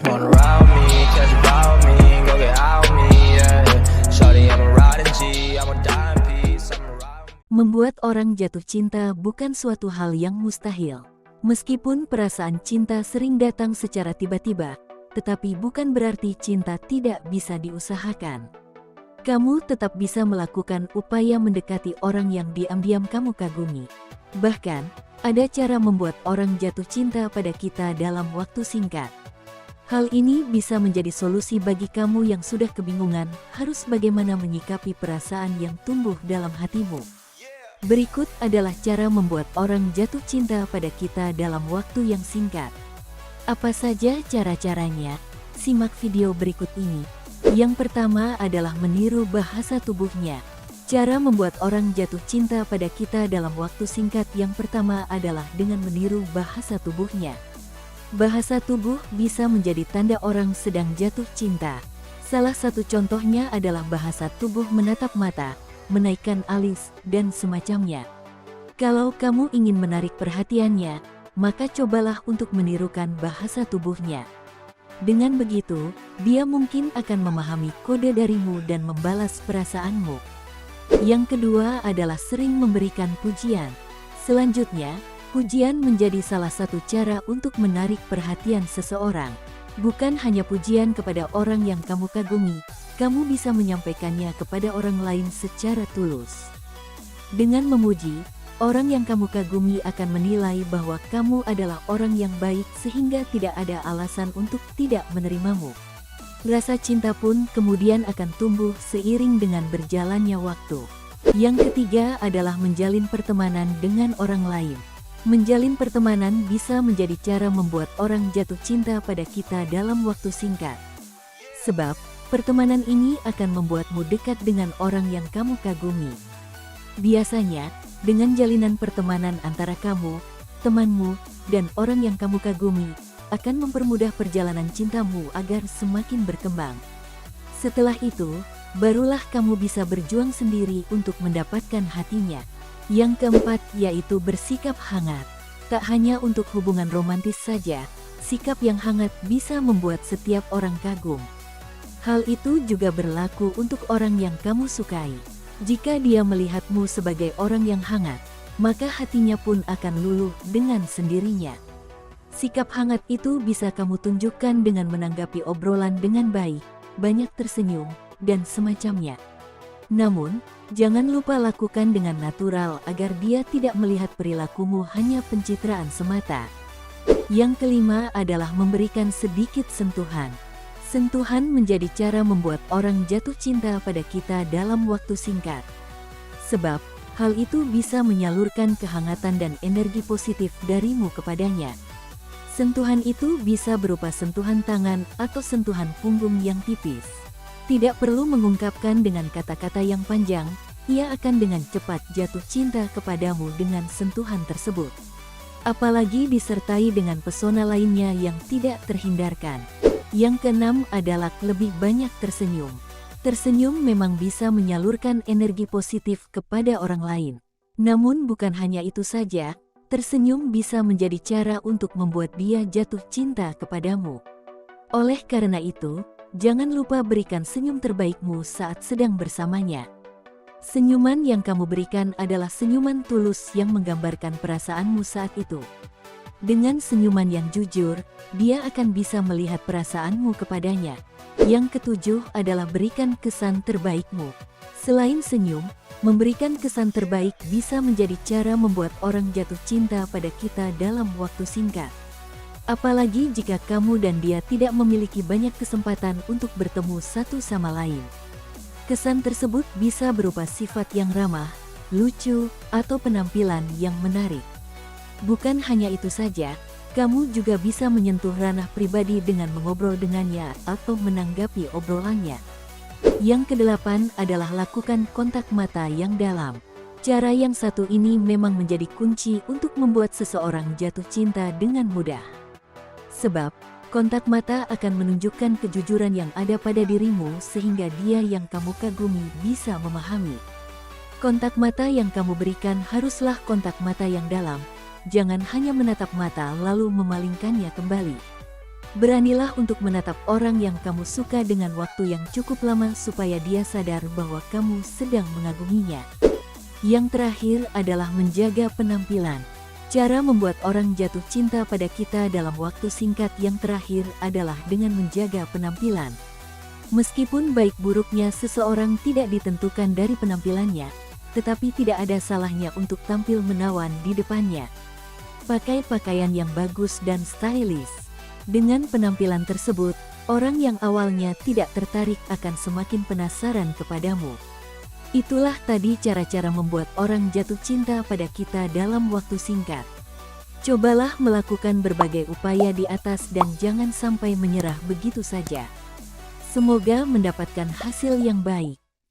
Wanna ride with me, catch a vibe with me, go get out with me, yeah. Shawty, I'm a riding G, I'm a die in peace, I'm a ride with me. Membuat orang jatuh cinta bukan suatu hal yang mustahil. Meskipun perasaan cinta sering datang secara tiba-tiba, tetapi bukan berarti cinta tidak bisa diusahakan. Kamu tetap bisa melakukan upaya mendekati orang yang diam-diam kamu kagumi. Bahkan, ada cara membuat orang jatuh cinta pada kita dalam waktu singkat. Hal ini bisa menjadi solusi bagi kamu yang sudah kebingungan harus bagaimana menyikapi perasaan yang tumbuh dalam hatimu. Berikut adalah cara membuat orang jatuh cinta pada kita dalam waktu yang singkat. Apa saja cara-caranya? Simak video berikut ini. Yang pertama adalah meniru bahasa tubuhnya. Cara membuat orang jatuh cinta pada kita dalam waktu singkat yang pertama adalah dengan meniru bahasa tubuhnya. Bahasa tubuh bisa menjadi tanda orang sedang jatuh cinta. Salah satu contohnya adalah bahasa tubuh menatap mata, menaikkan alis, dan semacamnya. Kalau kamu ingin menarik perhatiannya, maka cobalah untuk menirukan bahasa tubuhnya. Dengan begitu, dia mungkin akan memahami kode darimu dan membalas perasaanmu. Yang kedua adalah sering memberikan pujian. Selanjutnya, pujian menjadi salah satu cara untuk menarik perhatian seseorang. Bukan hanya pujian kepada orang yang kamu kagumi, kamu bisa menyampaikannya kepada orang lain secara tulus. Dengan memuji, orang yang kamu kagumi akan menilai bahwa kamu adalah orang yang baik sehingga tidak ada alasan untuk tidak menerimamu. Rasa cinta pun kemudian akan tumbuh seiring dengan berjalannya waktu. Yang ketiga adalah menjalin pertemanan dengan orang lain. Menjalin pertemanan bisa menjadi cara membuat orang jatuh cinta pada kita dalam waktu singkat. Sebab, pertemanan ini akan membuatmu dekat dengan orang yang kamu kagumi. Biasanya, dengan jalinan pertemanan antara kamu, temanmu, dan orang yang kamu kagumi, akan mempermudah perjalanan cintamu agar semakin berkembang. Setelah itu, barulah kamu bisa berjuang sendiri untuk mendapatkan hatinya. Yang keempat yaitu bersikap hangat. Tak hanya untuk hubungan romantis saja, sikap yang hangat bisa membuat setiap orang kagum. Hal itu juga berlaku untuk orang yang kamu sukai. Jika dia melihatmu sebagai orang yang hangat, maka hatinya pun akan luluh dengan sendirinya. Sikap hangat itu bisa kamu tunjukkan dengan menanggapi obrolan dengan baik, banyak tersenyum, dan semacamnya. Namun, jangan lupa lakukan dengan natural agar dia tidak melihat perilakumu hanya pencitraan semata. Yang kelima adalah memberikan sedikit sentuhan. Sentuhan menjadi cara membuat orang jatuh cinta pada kita dalam waktu singkat. Sebab, hal itu bisa menyalurkan kehangatan dan energi positif darimu kepadanya. Sentuhan itu bisa berupa sentuhan tangan atau sentuhan punggung yang tipis. Tidak perlu mengungkapkan dengan kata-kata yang panjang, ia akan dengan cepat jatuh cinta kepadamu dengan sentuhan tersebut. Apalagi disertai dengan pesona lainnya yang tidak terhindarkan. Yang keenam adalah lebih banyak tersenyum. Tersenyum memang bisa menyalurkan energi positif kepada orang lain. Namun bukan hanya itu saja, tersenyum bisa menjadi cara untuk membuat dia jatuh cinta kepadamu. Oleh karena itu, jangan lupa berikan senyum terbaikmu saat sedang bersamanya. Senyuman yang kamu berikan adalah senyuman tulus yang menggambarkan perasaanmu saat itu. Dengan senyuman yang jujur, dia akan bisa melihat perasaanmu kepadanya. Yang ketujuh adalah berikan kesan terbaikmu. Selain senyum, memberikan kesan terbaik bisa menjadi cara membuat orang jatuh cinta pada kita dalam waktu singkat. Apalagi jika kamu dan dia tidak memiliki banyak kesempatan untuk bertemu satu sama lain. Kesan tersebut bisa berupa sifat yang ramah, lucu, atau penampilan yang menarik. Bukan hanya itu saja, kamu juga bisa menyentuh ranah pribadi dengan mengobrol dengannya atau menanggapi obrolannya. Yang kedelapan adalah lakukan kontak mata yang dalam. Cara yang satu ini memang menjadi kunci untuk membuat seseorang jatuh cinta dengan mudah. Sebab, kontak mata akan menunjukkan kejujuran yang ada pada dirimu sehingga dia yang kamu kagumi bisa memahami. Kontak mata yang kamu berikan haruslah kontak mata yang dalam, jangan hanya menatap mata lalu memalingkannya kembali. Beranilah untuk menatap orang yang kamu suka dengan waktu yang cukup lama supaya dia sadar bahwa kamu sedang mengaguminya. Yang terakhir adalah menjaga penampilan. Cara membuat orang jatuh cinta pada kita dalam waktu singkat yang terakhir adalah dengan menjaga penampilan. Meskipun baik buruknya seseorang tidak ditentukan dari penampilannya, tetapi tidak ada salahnya untuk tampil menawan di depannya. Pakai pakaian yang bagus dan stylish. Dengan penampilan tersebut, orang yang awalnya tidak tertarik akan semakin penasaran kepadamu. Itulah tadi cara-cara membuat orang jatuh cinta pada kita dalam waktu singkat. Cobalah melakukan berbagai upaya di atas dan jangan sampai menyerah begitu saja. Semoga mendapatkan hasil yang baik.